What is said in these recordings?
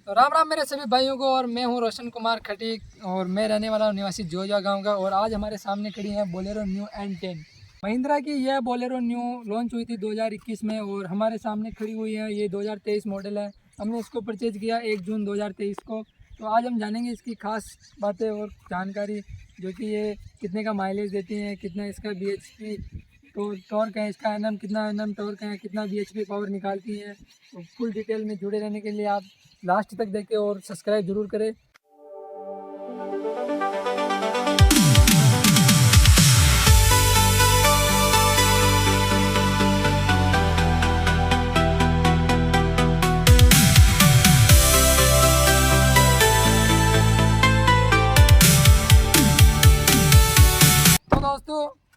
तो राम राम मेरे सभी भाइयों को। और मैं हूं रोशन कुमार खटीक और मैं रहने वाला हूं निवासी जोजा गांव का। और आज हमारे सामने खड़ी है बोलेरो न्यू N10। महिंद्रा की यह बोलेरो न्यू लॉन्च हुई थी 2021 में और हमारे सामने खड़ी हुई है। ये 2023 मॉडल है। हमने इसको परचेज़ किया 1 जून 2023 को। तो आज हम जानेंगे इसकी खास बातें और जानकारी, जो कि ये कितने का माइलेज देती हैं, कितना इसका bhp तो टॉर्क है, इसका एनएम कितना एनएम टॉर्क है, कितना bhp पावर निकालती है। तो फुल डिटेल में जुड़े रहने के लिए आप लास्ट तक देखें और सब्सक्राइब जरूर करें।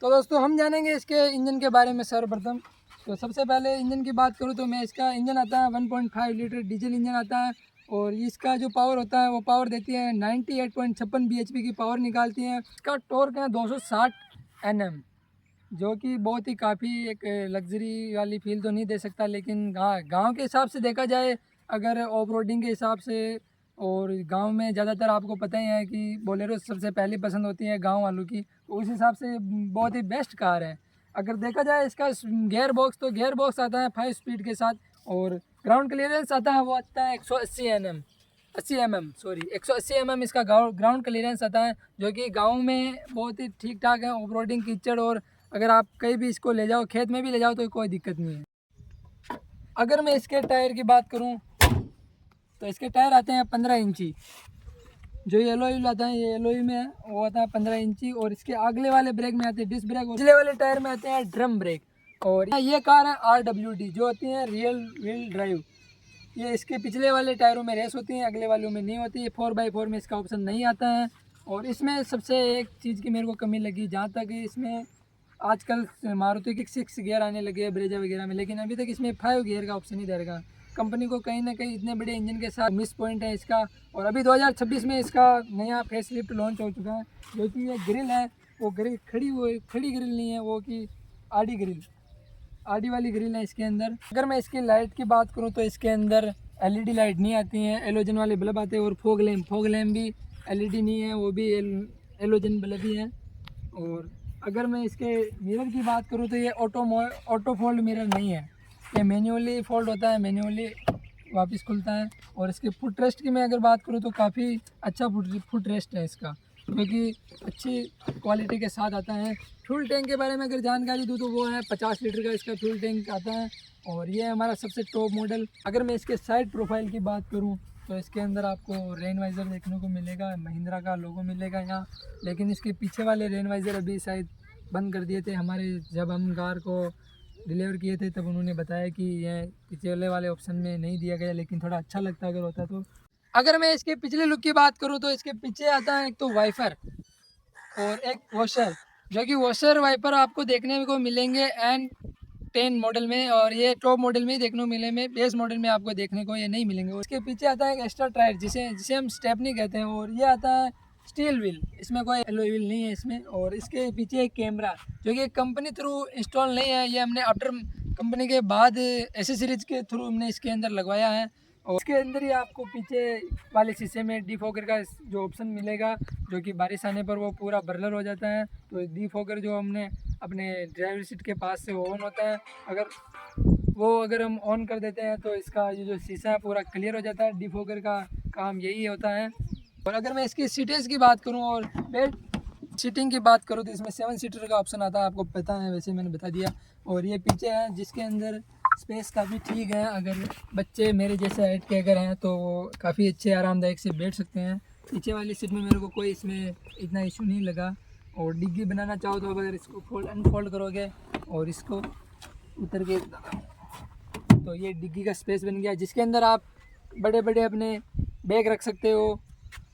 तो दोस्तों हम जानेंगे इसके इंजन के बारे में सर्वप्रथम। तो सबसे पहले इंजन की बात करूं तो मैं इसका इंजन आता है 1.5 लीटर डीजल इंजन आता है। और इसका जो पावर होता है वो पावर देती है 98.56 bhp की पावर निकालती है। इसका टॉर्क है 260 Nm, जो कि बहुत ही काफ़ी एक लग्जरी वाली फील तो नहीं दे सकता, लेकिन गांव के हिसाब से देखा जाए, अगर ऑफ रोडिंग के हिसाब से, और गांव में ज़्यादातर आपको पता ही है कि बोलेरो सबसे पहले पसंद होती है गांव वालों की, तो उस हिसाब से बहुत ही बेस्ट कार है। अगर देखा जाए इसका गियर बॉक्स, तो गियर बॉक्स आता है 5 स्पीड के साथ। और ग्राउंड क्लियरेंस आता है, वो आता है 180 mm इसका ग्राउंड क्लियरेंस आता है, जो कि गाँव में बहुत ही ठीक ठाक है। ऑफ रोडिंग कीचड़, और अगर आप कहीं भी इसको ले जाओ, खेत में भी ले जाओ, तो कोई दिक्कत नहीं है। अगर मैं इसके टायर की बात करूं तो इसके टायर आते हैं 15 इंची। जो ये एलॉय आता है, ये एलॉय में है, वो आता है 15 इंची। और इसके अगले वाले ब्रेक में आते हैं डिस्क ब्रेक, और पिछले वाले टायर में आते हैं ड्रम ब्रेक। और ये कार है RWD, जो होती है रियल व्हील ड्राइव। ये इसके पिछले वाले टायरों में रेस होती हैं, अगले वालों में नहीं होती है। 4x4 में इसका ऑप्शन नहीं आता है। और इसमें सबसे एक चीज़ की मेरे को कमी लगी, जहाँ तक इसमें आजकल मारुति की 6 गियर आने लगे हैं ब्रेजा वगैरह में, लेकिन अभी तक इसमें 5 गियर का ऑप्शन ही दे रहा। कंपनी को कहीं ना कहीं इतने बड़े इंजन के साथ मिस पॉइंट है इसका। और अभी 2026 में इसका नया फेस लिफ्ट लॉन्च हो चुका है, जो कि ये ग्रिल है, वो ग्रिल खड़ी ग्रिल नहीं है, वो कि आडी वाली ग्रिल है इसके अंदर। अगर मैं इसकी लाइट की बात करूँ तो इसके अंदर LED लाइट नहीं आती हैं, एलोजन वाले बल्ब आते हैं। और फॉग लैम्प भी LED नहीं है, वो भी एलोजन बल्ब ही है। और अगर मैं इसके मिरर की बात करूँ तो ये ऑटो फोल्ड मिरर नहीं है, ये मैन्युअली फोल्ड होता है, मैन्युअली वापस खुलता है। और इसके फुट रेस्ट की मैं अगर बात करूँ तो काफ़ी अच्छा फुट रेस्ट है इसका, क्योंकि अच्छी क्वालिटी के साथ आता है। फ्यूल टैंक के बारे में अगर जानकारी दूँ तो वो है 50 लीटर का इसका फ्यूल टैंक आता है। और ये हमारा सबसे टॉप मॉडल। अगर मैं इसके साइड प्रोफाइल की बात करूँ तो इसके अंदर आपको रेन वाइज़र देखने को मिलेगा, महिंद्रा का लोगो मिलेगा यहाँ। लेकिन इसके पीछे वाले रेन वाइज़र अभी शायद बंद कर दिए थे हमारे, जब हम कार को डिलीवर किए थे तब उन्होंने बताया कि यह पीछे वाले ऑप्शन में नहीं दिया गया, लेकिन थोड़ा अच्छा लगता अगर होता तो। अगर मैं इसके पिछले लुक की बात करूँ तो इसके पीछे आता है एक तो वाइपर और एक वॉशर, जो कि वॉशर वाइपर आपको देखने को मिलेंगे N10 मॉडल में, और ये टॉप मॉडल में ही देखने को मिलेंगे, बेस मॉडल में आपको देखने को ये नहीं मिलेंगे। उसके पीछे आता है एक एक्स्ट्रा टायर, जिसे हम स्टेपनी कहते हैं। और ये आता है स्टील व्हील, इसमें कोई एलॉय व्हील नहीं है इसमें। और इसके पीछे एक कैमरा, जो कि कंपनी थ्रू इंस्टॉल नहीं है, ये हमने आफ्टर कंपनी के बाद एसेसरीज के थ्रू हमने इसके अंदर लगवाया है। और इसके अंदर ही आपको पीछे वाले शीशे में डिफॉगर का जो ऑप्शन मिलेगा, जो कि बारिश आने पर वो पूरा ब्लर हो जाता है। तो डिफॉगर जो हमने अपने ड्राइवर सीट के पास से वो ऑन होता है, अगर हम ऑन कर देते हैं तो इसका ये जो शीशा है पूरा क्लियर हो जाता है। डिफॉगर का काम यही होता है। और अगर मैं इसकी सीटेज की बात करूं और बेड सीटिंग की बात करूं तो इसमें 7 सीटर का ऑप्शन आता है, आपको पता है, वैसे मैंने बता दिया। और ये पीछे है जिसके अंदर स्पेस काफ़ी ठीक है, अगर बच्चे मेरे जैसे हाइट के अगर हैं तो वो काफ़ी अच्छे आरामदायक से बैठ सकते हैं। पीछे वाली सीट में मेरे को कोई इसमें इतना इशू नहीं लगा। और डिग्गी बनाना चाहो तो अगर इसको अनफोल्ड करोगे और इसको उतर के, तो ये डिग्गी का स्पेस बन गया, जिसके अंदर आप बड़े बड़े अपने बैग रख सकते हो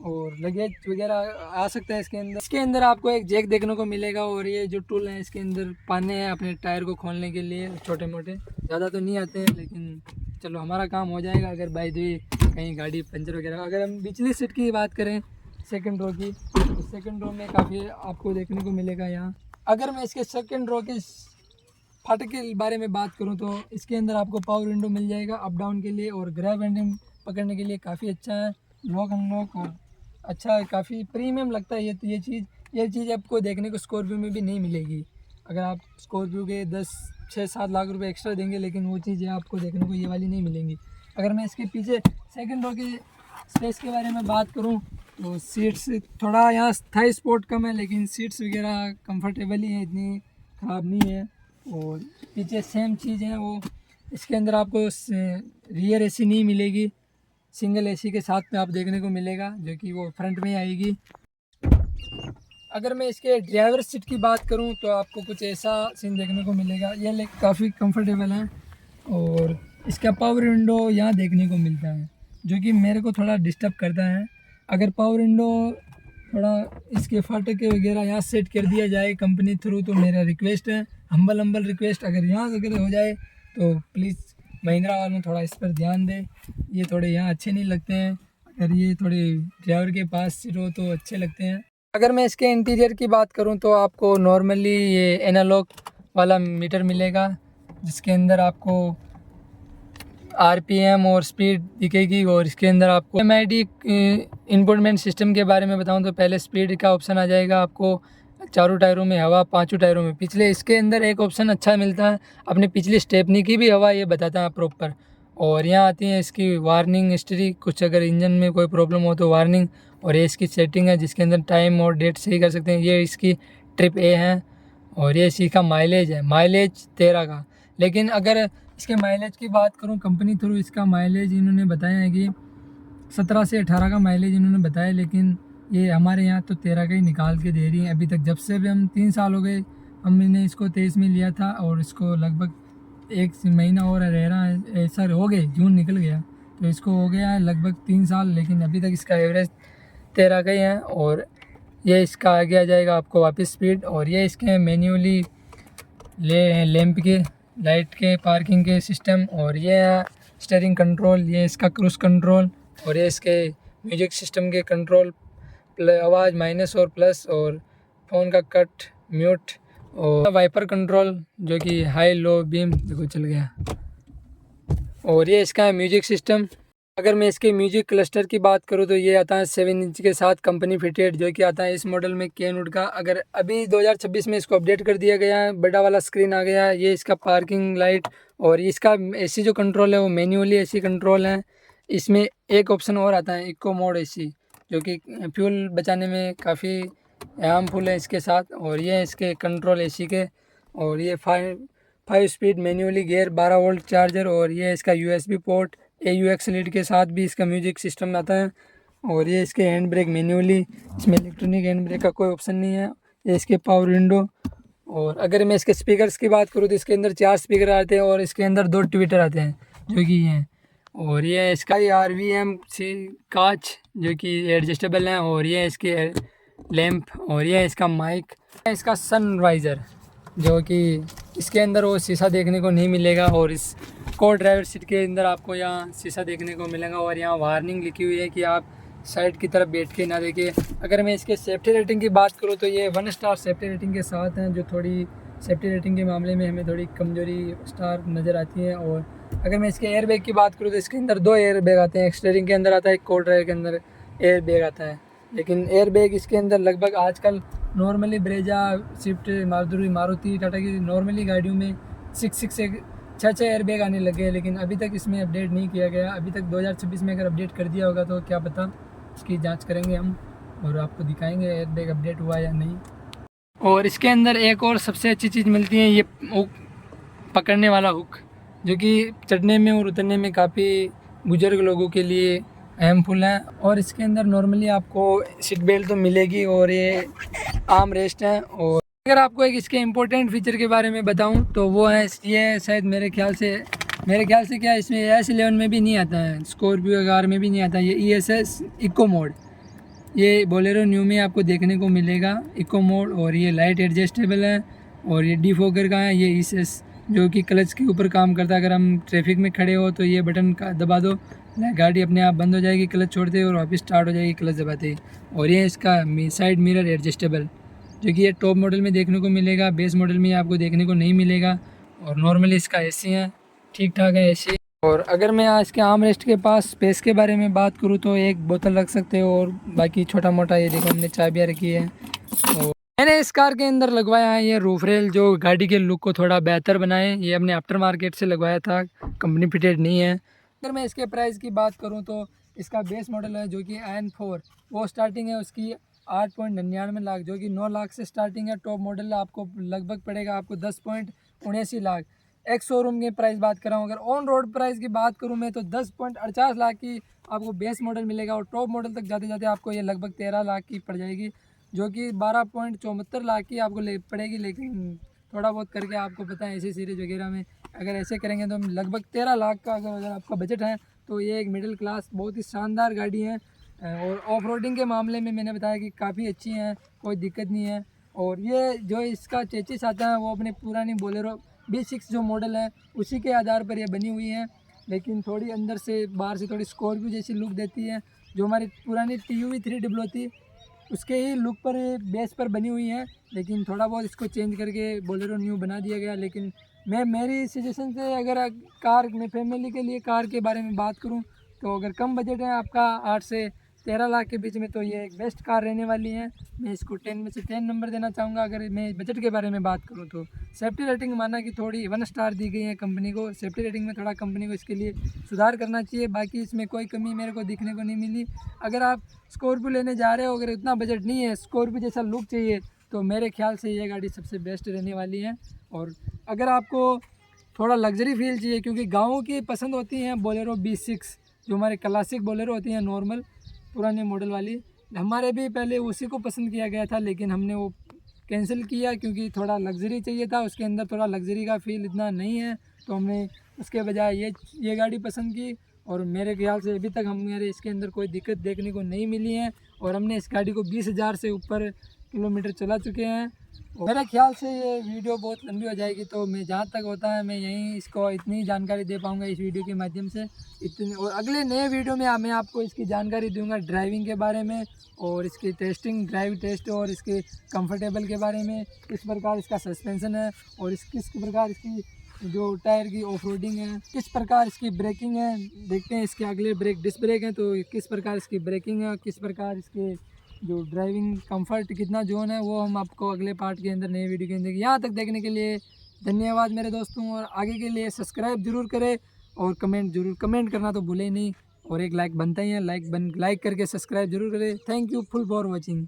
और लगेज वगैरह आ सकता है इसके अंदर आपको एक जैक देखने को मिलेगा। और ये जो टूल हैं इसके अंदर पाने हैं अपने टायर को खोलने के लिए, छोटे मोटे, ज़्यादा तो नहीं आते हैं, लेकिन चलो हमारा काम हो जाएगा अगर बाई द वे कहीं गाड़ी पंचर वगैरह। अगर हम पिछली सीट की बात करें सेकंड रो की, तो सेकंड रो में काफ़ी आपको देखने को मिलेगा यहाँ। अगर मैं इसके सेकंड रो के फाटक के बारे में बात करूँ तो इसके अंदर आपको पावर विंडो मिल जाएगा अप डाउन के लिए, और ग्रैब पकड़ने के लिए काफ़ी अच्छा है, लॉक अनलॉक और अच्छा है, काफ़ी प्रीमियम लगता है ये चीज़ आपको देखने को स्कॉर्पियो में भी नहीं मिलेगी। अगर आप स्कॉर्पियो के 6-7 लाख रुपए एक्स्ट्रा देंगे, लेकिन वो चीज़ें आपको देखने को ये वाली नहीं मिलेंगी। अगर मैं इसके पीछे सेकंड रो के स्पेस के बारे में बात करूं तो सीट्स थोड़ा यहाँ थाई स्पोर्ट कम है, लेकिन सीट्स वगैरह कंफर्टेबल ही है, इतनी ख़राब नहीं है। और पीछे सेम चीज़ है, वो इसके अंदर आपको रियर एसी नहीं मिलेगी, सिंगल एसी के साथ में आप देखने को मिलेगा, जो कि वो फ्रंट में आएगी। अगर मैं इसके ड्राइवर सीट की बात करूं तो आपको कुछ ऐसा सीन देखने को मिलेगा, ये लेग काफ़ी कंफर्टेबल है और इसका पावर विंडो यहाँ देखने को मिलता है, जो कि मेरे को थोड़ा डिस्टर्ब करता है। अगर पावर विंडो थोड़ा इसके फाटक वगैरह यहाँ सेट कर दिया जाए कंपनी थ्रू, तो मेरा रिक्वेस्ट है, हम्बल रिक्वेस्ट, अगर यहाँ वगैरह हो जाए तो प्लीज़ महिंद्रा वालों थोड़ा इस पर ध्यान दें। ये थोड़े यहाँ अच्छे नहीं लगते हैं, अगर ये थोड़े ड्राइवर के पास सीट हो तो अच्छे लगते हैं। अगर मैं इसके इंटीरियर की बात करूं तो आपको नॉर्मली ये एनालॉग वाला मीटर मिलेगा, जिसके अंदर आपको आरपीएम और स्पीड दिखेगी। और इसके अंदर आपको एमआईडी इंफोटेनमेंट सिस्टम के बारे में बताऊं तो पहले स्पीड का ऑप्शन आ जाएगा आपको, चारों टायरों में हवा, पांचों टायरों में पिछले। इसके अंदर एक ऑप्शन अच्छा मिलता है, अपने पिछली स्टेपनी की भी हवा ये बताता है प्रॉपर। और यहाँ आती है इसकी वार्निंग हिस्ट्री, कुछ अगर इंजन में कोई प्रॉब्लम हो तो वार्निंग। और ये इसकी सेटिंग है, जिसके अंदर टाइम और डेट सही कर सकते हैं। ये इसकी ट्रिप ए है और ये इसी का माइलेज है, माइलेज 13 का। लेकिन अगर इसके माइलेज की बात करूं, कंपनी थ्रू इसका माइलेज इन्होंने बताया है कि 17 से 18 का माइलेज इन्होंने बताया, लेकिन ये हमारे यहाँ तो 13 का ही निकाल के दे रही है अभी तक। जब से भी हम 3 साल हो गए, हमने इसको 23 में लिया था और इसको लगभग 1 महीना और रह रहा है, ऐसा हो गए, जून निकल गया तो इसको हो गया है लगभग 3 साल, लेकिन अभी तक इसका एवरेज 13 का ही है। और ये इसका आगे आ जाएगा आपको वापस स्पीड। और ये इसके मैन्युअली लैंप के, लाइट के, पार्किंग के सिस्टम। और ये है स्टीयरिंग कंट्रोल, ये इसका क्रूज कंट्रोल। और ये इसके म्यूजिक सिस्टम के कंट्रोल, आवाज़ माइनस और प्लस, और फ़ोन का कट म्यूट, और वाइपर कंट्रोल जो कि हाई लो बीम, देखो चल गया। और ये इसका म्यूजिक सिस्टम। अगर मैं इसके म्यूजिक क्लस्टर की बात करूँ तो ये आता है 7 इंच के साथ कंपनी फिटेड, जो कि आता है इस मॉडल में केनवुड का। अगर अभी 2026 में इसको अपडेट कर दिया गया है, बड़ा वाला स्क्रीन आ गया है। ये इसका पार्किंग लाइट और इसका एसी जो कंट्रोल है वो मैन्युअली एसी कंट्रोल है। इसमें एक ऑप्शन और आता है इको मोड एसी, जो कि फ्यूल बचाने में काफ़ी हार्मफुल है इसके साथ। और ये इसके कंट्रोल एसी के। और ये 5 speed manually gear, 12 volt charger. और ये इसका यूएसबी पोर्ट, AUX लीड के साथ भी इसका म्यूजिक सिस्टम आता है। और ये इसके हैंड ब्रेक मैन्युअली, इसमें इलेक्ट्रॉनिक हैंड ब्रेक का कोई ऑप्शन नहीं है। ये इसके पावर विंडो। और अगर मैं इसके स्पीकर्स की बात करूँ तो इसके अंदर 4 स्पीकर आते हैं और इसके अंदर 2 ट्विटर आते हैं, जो कि ये हैं। और ये इसका RVM सी कांच, जो कि एडजस्टेबल है। और ये इसके लैंप। और ये इसका माइक, इसका सनवाइज़र, जो कि इसके अंदर वो शीशा देखने को नहीं मिलेगा। और इस को ड्राइवर सीट के अंदर आपको यहाँ शीशा देखने को मिलेगा। और यहाँ वार्निंग लिखी हुई है कि आप साइड की तरफ बैठ के ना देखिए। अगर मैं इसके सेफ्टी रेटिंग की बात करूँ तो ये 1 स्टार सेफ्टी रेटिंग के साथ हैं, जो थोड़ी सेफ्टी रेटिंग के मामले में हमें थोड़ी कमजोरी स्टार नज़र आती है। और अगर मैं इसके एयर बैग की बात करूँ तो इसके अंदर 2 एयर बैग आते हैं, एक स्टीयरिंग के अंदर आता है, एक को ड्राइवर के अंदर एयर बैग आता है। लेकिन एयर बैग इसके अंदर लगभग आजकल normally Brezza, Swift, Maruti, Tata की नॉर्मली गाड़ियों में 6 से 6 एयर बैग आने लगे हैं, लेकिन अभी तक इसमें अपडेट नहीं किया गया। अभी तक 2026 में अगर अपडेट कर दिया होगा तो क्या पता, इसकी जांच करेंगे हम और आपको दिखाएंगे एयर बैग अपडेट हुआ या नहीं। और इसके अंदर एक और सबसे अच्छी चीज़ मिलती है, ये हुक, पकड़ने वाला हुक, जो कि चढ़ने में और उतरने में काफ़ी बुजुर्ग लोगों के लिए हेल्पफुल है। और इसके अंदर नॉर्मली आपको सीट बेल्ट तो मिलेगी और ये आर्म रेस्ट है। और अगर आपको एक इसके इम्पोर्टेंट फीचर के बारे में बताऊं तो वो है, ये शायद मेरे ख्याल से क्या इसमें S11 में भी नहीं आता है, स्कॉर्पियो कार में भी नहीं आता, ये ESS इको मोड, ये बोलेरो न्यू में आपको देखने को मिलेगा इको मोड। और ये लाइट एडजस्टेबल है और ये डिफोकर का है। ये ESS जो कि क्लच के ऊपर काम करता है, अगर हम ट्रैफिक में खड़े हो तो ये बटन का दबा दो, गाड़ी अपने आप बंद हो जाएगी क्लच छोड़ते ही और वापस स्टार्ट हो जाएगी क्लच दबाते ही। और ये इसका साइड मिरर एडजस्टेबल, जो कि ये टॉप मॉडल में देखने को मिलेगा, बेस मॉडल में आपको देखने को नहीं मिलेगा। और नॉर्मली इसका AC है, ठीक ठाक है AC। और अगर मैं आज के आर्म रेस्ट के पास स्पेस के बारे में बात करूँ तो एक बोतल रख सकते हो और बाकी छोटा मोटा ये देखो हमने चाबियाँ रखी है। और मैंने इस कार के अंदर लगवाया है ये रूफ रेल जो गाड़ी के लुक को थोड़ा बेहतर बनाए। ये अपने आफ्टर मार्केट से लगवाया था, कंपनी फिटेड नहीं है। अगर मैं इसके प्राइस की बात करूँ तो इसका बेस मॉडल है जो कि N4, वो स्टार्टिंग है उसकी 8.99 लाख, जो कि 9 लाख से स्टार्टिंग है। टॉप मॉडल आपको लगभग पड़ेगा आपको 10.79 लाख। एक्स शोरूम की प्राइस बात कर रहा हूँ। अगर ऑन रोड प्राइस की बात करूँ मैं तो 10.48 लाख की आपको बेस मॉडल मिलेगा और टॉप मॉडल तक जाते जाते आपको ये लगभग 13 लाख की पड़ जाएगी, जो कि 12.74 लाख की आपको ले पड़ेगी। लेकिन थोड़ा बहुत करके आपको पता है ऐसे सीरीज वगैरह में अगर ऐसे करेंगे तो लगभग 13 लाख का अगर आपका बजट है तो ये एक मिडिल क्लास बहुत ही शानदार गाड़ी है। और ऑफ रोडिंग के मामले में मैंने बताया कि काफ़ी अच्छी हैं, कोई दिक्कत नहीं है। और ये जो इसका चेचिस आता है वो अपने पुरानी बोलेरो B6 जो मॉडल है उसी के आधार पर ये बनी हुई है, लेकिन थोड़ी अंदर से बाहर से थोड़ी स्कॉर्पियो जैसी लुक देती है। जो हमारी पुरानी TUV 300 थी उसके ही लुक पर बेस पर बनी हुई है, लेकिन थोड़ा बहुत इसको चेंज करके बोलेरो न्यू बना दिया गया। लेकिन मैं मेरी सजेशन से अगर कार में फैमिली के लिए कार के बारे में बात करूं तो अगर कम बजट है आपका 8 से 13 लाख के बीच में तो ये एक बेस्ट कार रहने वाली है। मैं इसको 10 में से 10 नंबर देना चाहूँगा। अगर मैं बजट के बारे में बात करूँ तो सेफ्टी रेटिंग माना कि थोड़ी 1 स्टार दी गई है कंपनी को। सेफ्टी रेटिंग में थोड़ा कंपनी को इसके लिए सुधार करना चाहिए, बाकी इसमें कोई कमी मेरे को दिखने को नहीं मिली। अगर आप स्कॉर्पियो लेने जा रहे हो, अगर इतना बजट नहीं है, स्कॉर्पियो जैसा लुक चाहिए, तो मेरे ख्याल से ये गाड़ी सबसे बेस्ट रहने वाली है। और अगर आपको थोड़ा लग्जरी फील चाहिए, क्योंकि गाँव की पसंद होती हैं बोलेरो B6 जो हमारे क्लासिक बोलेरो होती हैं नॉर्मल पुराने मॉडल वाली, हमारे भी पहले उसी को पसंद किया गया था लेकिन हमने वो कैंसिल किया क्योंकि थोड़ा लग्जरी चाहिए था, उसके अंदर थोड़ा लग्जरी का फील इतना नहीं है, तो हमने उसके बजाय ये गाड़ी पसंद की। और मेरे ख्याल से अभी तक हमारे इसके अंदर कोई दिक्कत देखने को नहीं मिली है और हमने इस गाड़ी को 20,000 से ऊपर किलोमीटर चला चुके हैं। और मेरे ख्याल से ये वीडियो बहुत लंबी हो जाएगी, तो मैं जहाँ तक होता है मैं यहीं इसको इतनी जानकारी दे पाऊँगा इस वीडियो के माध्यम से इतनी। और अगले नए वीडियो में मैं आपको इसकी जानकारी दूंगा ड्राइविंग के बारे में और इसकी टेस्टिंग, ड्राइव टेस्ट और इसके कंफर्टेबल के बारे में, किस प्रकार इसका सस्पेंशन है और किस प्रकार इसकी जो टायर की ऑफ रोडिंग है, किस प्रकार इसकी ब्रेकिंग है। देखते हैं इसके अगले ब्रेक डिस्क ब्रेक हैं तो किस प्रकार इसकी ब्रेकिंग है, किस प्रकार इसके जो ड्राइविंग कंफर्ट कितना जोन है, वो हम आपको अगले पार्ट के अंदर नए वीडियो के अंदर। यहाँ तक देखने के लिए धन्यवाद मेरे दोस्तों, और आगे के लिए सब्सक्राइब जरूर करें और कमेंट करना तो भूलें नहीं। और एक लाइक बनता ही है, लाइक करके सब्सक्राइब जरूर करें। Thank you full for watching.